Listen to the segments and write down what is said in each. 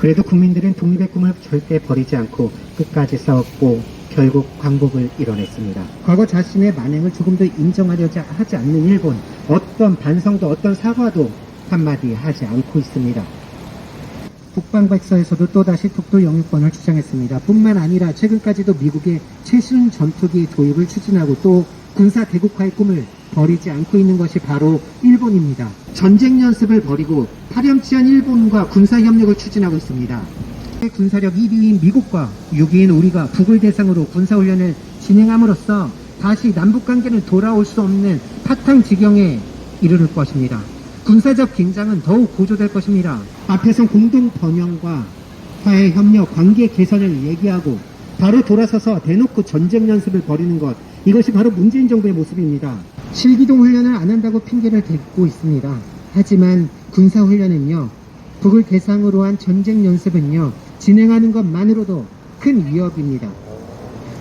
그래도 국민들은 독립의 꿈을 절대 버리지 않고 끝까지 싸웠고 결국 광복을 이뤄냈습니다. 과거 자신의 만행을 조금 더 인정하려지 하지 않는 일본, 어떤 반성도 어떤 사과도 한마디 하지 않고 있습니다. 국방백서에서도 또다시 독도 영유권을 주장했습니다. 뿐만 아니라 최근까지도 미국의 최신 전투기 도입을 추진하고 또 군사 대국화의 꿈을 버리지 않고 있는 것이 바로 일본입니다. 전쟁 연습을 벌이고 파렴치한 일본과 군사협력을 추진하고 있습니다. 군사력 1위인 미국과 6위인 우리가 북을 대상으로 군사훈련을 진행함으로써 다시 남북관계는 돌아올 수 없는 파탕지경에 이르를 것입니다. 군사적 긴장은 더욱 고조될 것입니다. 앞에선 공동 번영과 화해 협력, 관계 개선을 얘기하고 바로 돌아서서 대놓고 전쟁 연습을 벌이는 것, 이것이 바로 문재인 정부의 모습입니다. 실기동 훈련을 안 한다고 핑계를 대고 있습니다. 하지만 군사훈련은요, 북을 대상으로 한 전쟁 연습은요, 진행하는 것만으로도 큰 위협입니다.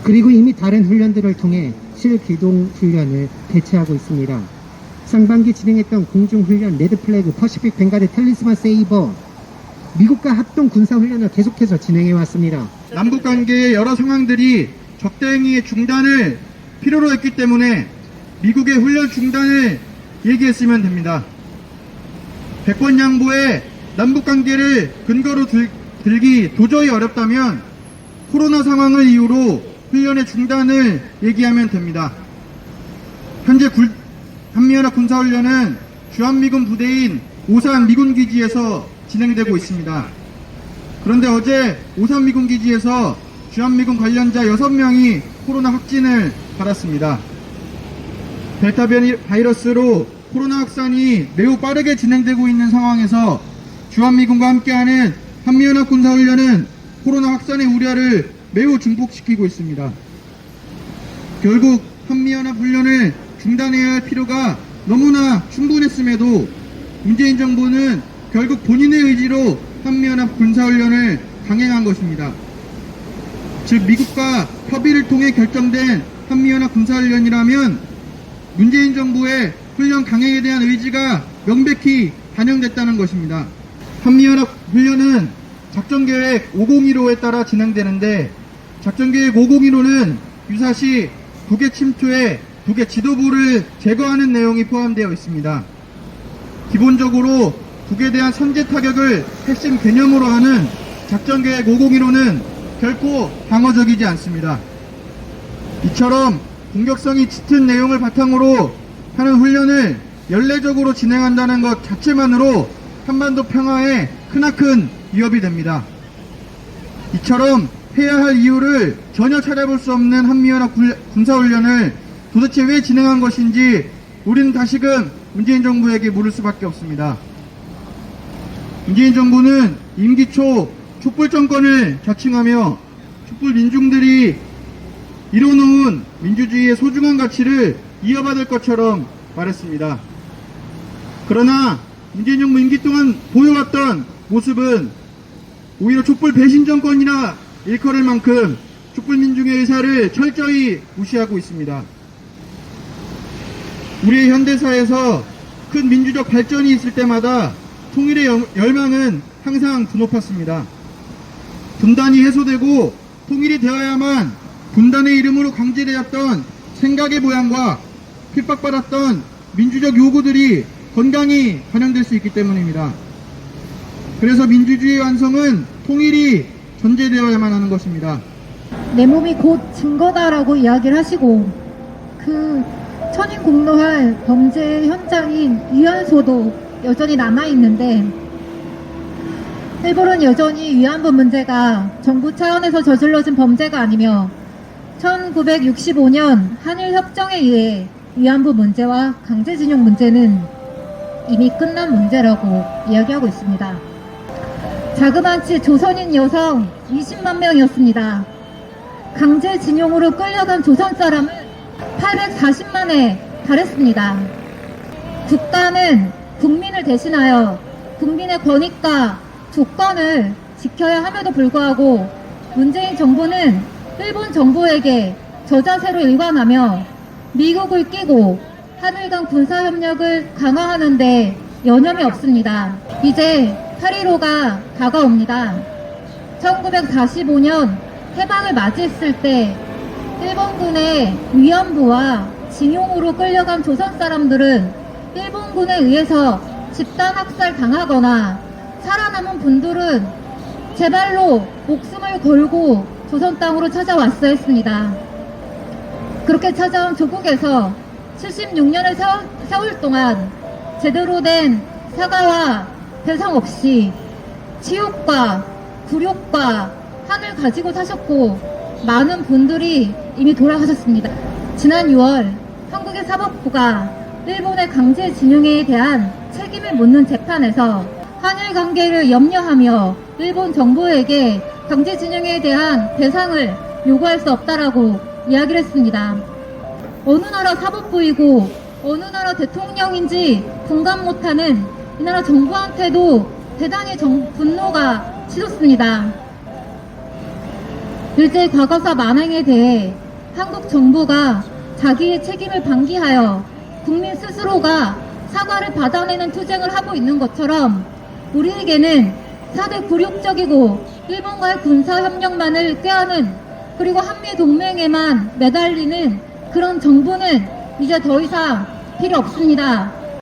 그리고 이미 다른 훈련들을 통해 실기동 훈련을 대체하고 있습니다. 상반기 진행했던 공중훈련 레드플래그, 퍼시픽 벵가드, 텔리스만 세이버, 미국과 합동 군사훈련을 계속해서 진행해왔습니다. 남북관계의 여러 상황들이 적대행위의 중단을 필요로 했기 때문에 미국의 훈련 중단을 얘기했으면 됩니다. 백번양보의 남북관계를 근거로 들기 도저히 어렵다면 코로나 상황을 이유로 훈련의 중단을 얘기하면 됩니다. 현재 한미연합 군사훈련은 주한미군 부대인 오산 미군기지에서 진행되고 있습니다. 그런데 어제 오산 미군기지에서 주한미군 관련자 6명이 코로나 확진을 받았습니다. 델타 바이러스로 코로나 확산이 매우 빠르게 진행되고 있는 상황에서 주한미군과 함께하는 한미연합 군사훈련은 코로나 확산의 우려를 매우 증폭시키고 있습니다. 결국 한미연합 훈련을 중단해야 할 필요가 너무나 충분했음에도 문재인 정부는 결국 본인의 의지로 한미연합 군사훈련을 강행한 것입니다. 즉 미국과 협의를 통해 결정된 한미연합 군사훈련이라면 문재인 정부의 훈련 강행에 대한 의지가 명백히 반영됐다는 것입니다. 한미연합 훈련은 작전계획 501호에 따라 진행되는데 작전계획 501호는 유사시 북의 침투에 북의 지도부를 제거하는 내용이 포함되어 있습니다. 기본적으로 북에 대한 선제 타격을 핵심 개념으로 하는 작전계획 501호는 결코 방어적이지 않습니다. 이처럼 공격성이 짙은 내용을 바탕으로 하는 훈련을 연례적으로 진행한다는 것 자체만으로 한반도 평화에 크나큰 위협이 됩니다. 이처럼 해야 할 이유를 전혀 찾아볼 수 없는 한미연합 군사훈련을 도대체 왜 진행한 것인지 우리는 다시금 문재인 정부에게 물을 수밖에 없습니다. 문재인 정부는 임기 초 촛불 정권을 자칭하며 촛불 민중들이 이뤄놓은 민주주의의 소중한 가치를 이어받을 것처럼 말했습니다. 그러나 문재인 정부 임기 동안 보여왔던 모습은 오히려 촛불 배신 정권이라 일컬을 만큼 촛불 민중의 의사를 철저히 무시하고 있습니다. 우리의 현대사에서 큰 민주적 발전이 있을 때마다 통일의 열망은 항상 드높았습니다. 분단이 해소되고 통일이 되어야만 분단의 이름으로 강제되었던 생각의 모양과 핍박받았던 민주적 요구들이 건강히 반영될 수 있기 때문입니다. 그래서 민주주의 완성은 통일이 전제되어야만 하는 것입니다. 내 몸이 곧 증거다라고 이야기를 하시고 그 천인 공로할 범죄 현장인 위안소도 여전히 남아있는데 일본은 여전히 위안부 문제가 정부 차원에서 저질러진 범죄가 아니며 1965년 한일협정에 의해 위안부 문제와 강제징용 문제는 이미 끝난 문제라고 이야기하고 있습니다. 자그마치 조선인 여성 20만 명이었습니다. 강제징용으로 끌려간 조선 사람은 840만에 달했습니다. 국가는 국민을 대신하여 국민의 권익과 조건을 지켜야 함에도 불구하고 문재인 정부는 일본 정부에게 저자세로 일관하며 미국을 끼고 한일 간 군사협력을 강화하는 데 여념이 없습니다. 이제 8.15가 다가옵니다. 1945년 해방을 맞이했을 때 일본군의 위안부와 징용으로 끌려간 조선 사람들은 일본군에 의해서 집단 학살 당하거나 살아남은 분들은 제 발로 목숨을 걸고 조선 땅으로 찾아왔어야 했습니다. 그렇게 찾아온 조국에서 76년의 세월 동안 제대로 된 사과와 배상 없이 치욕과 굴욕과 한을 가지고 사셨고 많은 분들이 이미 돌아가셨습니다. 지난 6월 한국의 사법부가 일본의 강제징용에 대한 책임을 묻는 재판에서 한일 관계를 염려하며 일본 정부에게 강제징용에 대한 배상을 요구할 수 없다라고 이야기를 했습니다. 어느 나라 사법부이고 어느 나라 대통령인지 분간 못하는 이 나라 정부한테도 대단히 분노가 치솟습니다. 일제 과거사 만행에 대해 한국 정부가 자기의 책임을 방기하여 국민 스스로가 사과를 받아내는 투쟁을 하고 있는 것처럼 우리에게는 4대 굴욕적이고 일본과의 군사협력만을 꾀하는 그리고 한미동맹에만 매달리는 그런 정부는 이제 더 이상 필요 없습니다.